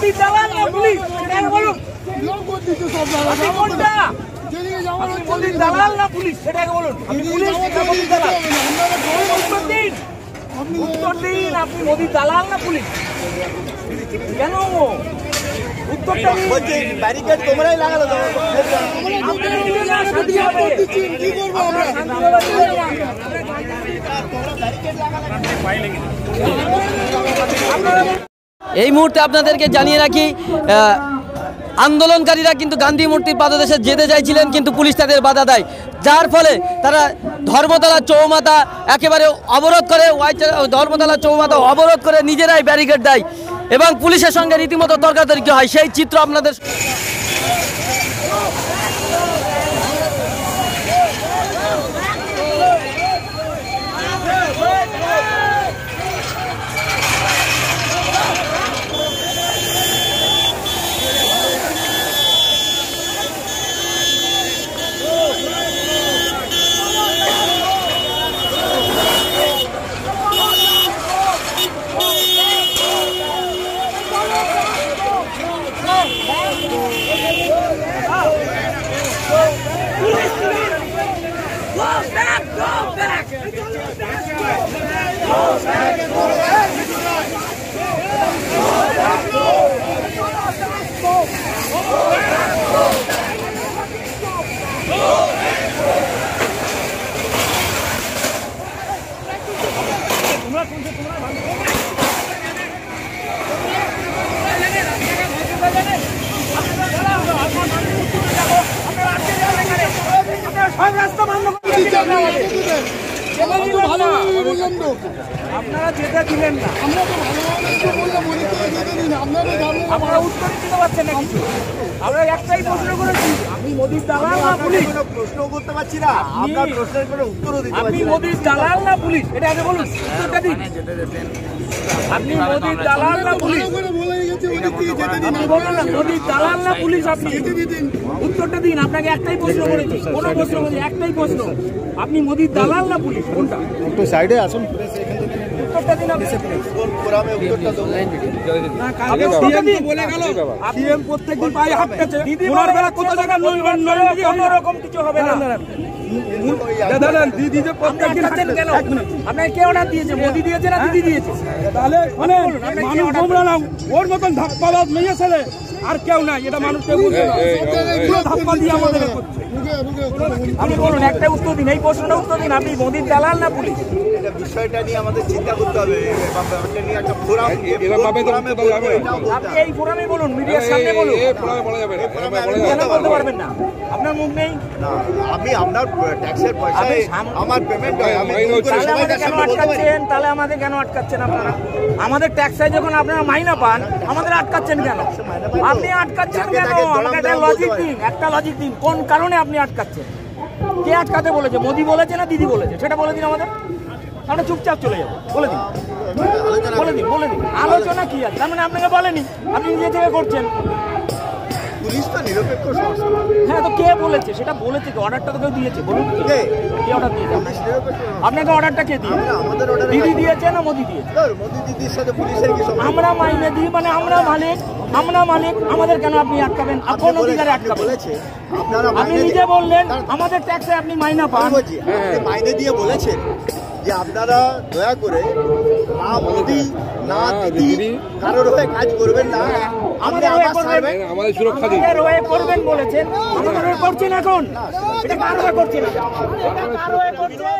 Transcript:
মোদি দালাল না পুলিশ সেটা বলুন। আপনি কোনটা? আপনি মোদি দালাল না পুলিশ সেটা বলুন। আপনি পুলিশ না মোদি দালাল? উত্তর দিন, উত্তর দিন। আপনি মোদি দালাল না পুলিশ? কেন উত্তরটা দিন। ব্যারিকেড তোমরাই লাগালো। এই মুহূর্তে আপনাদেরকে জানিয়ে রাখি, আন্দোলনকারীরা কিন্তু গান্ধী মূর্তির পাদদেশে যেতে চাইছিলেন, কিন্তু পুলিশ তাদের বাধা দেয়, যার ফলে তারা ধর্মতলা চৌমাথা একেবারে অবরোধ করে, ধর্মতলা চৌমাথা অবরোধ করে নিজেরাই ব্যারিকেড দেয় এবং পুলিশের সঙ্গে রীতিমতো তর্কাতর্কি হয়। সেই চিত্র আপনাদের আপনারা যেতে দিলেন না, আপনারা উত্তর দিতে পারছেন না কিছু। আমরা একটাই প্রশ্ন করেছি, আপনি মোদির দালাল না পুলিশ? প্রশ্ন করতে পারছি না, আপনার প্রশ্নের কোনো উত্তরও দিতে পারছি না। আপনি মোদির দালাল না পুলিশ এটা আগে বলুন, উত্তরটা দিন। আপনি মোদির দালাল না পুলিশ? আপনি বলুন না মোদির দালাল না পুলিশ? আপনি উত্তরটা দিন। আপনাকে একটাই প্রশ্ন করেছি, কোনো প্রশ্ন করেছি, একটাই প্রশ্ন, আপনি মোদির দালাল না পুলিশ? কোনটা? একটু সাইডে আসুন, উত্তরটা দিন। আপনি প্রত্যেকদিন পায়ে হাঁটতেছে, ওনার বেলা কত জায়গা অন্যরকম কিছু হবে না। আপনাকে কে অর্ডার দিয়েছে? মোদি দিয়েছে না দিদি দিয়েছে? তাহলে ওর মতন ধাপ্পাবাজ মেয়ে ছেলে আর কেউ নাই, এটা মানুষকে বুঝবে না। ধাপ্পা দিয়ে আমাদের করছে। আপনি বলুন, একটা উত্তর দিন, এই প্রশ্নটা উত্তর দিন। আপনি মোদির দালাল না পুলিশ? বিষয়টা নিয়ে আমাদের চিন্তা করতে হবে। আপনি এই ফোরামে বলুন, মিডিয়ার সামনে বলুন। কেন বলতে পারবেন না? আপনার মুখ নেই? আমি আপনার ট্যাক্সের পয়সায় আমার পেমেন্ট হয়, আমি কেন আটকাচ্ছেন? তাহলে আমাদের কেন আটকাচ্ছেন আপনারা? আমাদের ট্যাক্সে যখন আপনারা মাইনা পান, আমাদের আটকাচ্ছেন কেন? আপনি আটকাচ্ছেন কেন? আমাকে একটা লজিক দিন, একটা লজিক দিন, কোন কারণে আপনি আটকাচ্ছেন? কে আটকাতে বলেছে? মোদি বলেছে না দিদি বলেছে? সেটা বলে দিন আমাদের। আমরা চুপচাপ চলে যাবো, বলে দিন, বলে দিন, বলে দিন। আলোচনা কি আছে? তার মানে আপনাকে বলেনি, আপনি নিজে থেকে করছেন। পুলিশ তো নিরপেক্ষ সংস্থা। হ্যাঁ, তো কে বলেছে? সেটা বলেছে কি? অর্ডারটা তো কেউ দিয়েছে, বলুন। কে অর্ডার দিয়েছে আপনাকে? অর্ডারটা কে দিয়েছে? দিদি দিয়েছে না মোদি দিয়েছে? মোদি দিদির সাথে পুলিশের কি সম্পর্ক? আমরা মাইনে দিই, মানে আমরা মালিক, আমরা মালিক, আমাদের কেন আপনি আটকাবেন? কোন অধিকারে আটকাবেন? আপনি নিজে বললেন আমাদের ট্যাক্সে আপনি মাইনা পান। মাইনে দিয়ে বলেছেন যে আপনারা দয়া করে না মোদি না দিদি কারোর হয়ে কাজ করবেন না, আমাদের সুরক্ষা দিন, আমাদের হয়ে করবেন বলেছেন, আমাদের হয়ে করছেন। এখন এটা কার হয়ে করছেন? এটা কার হয়ে করছেন?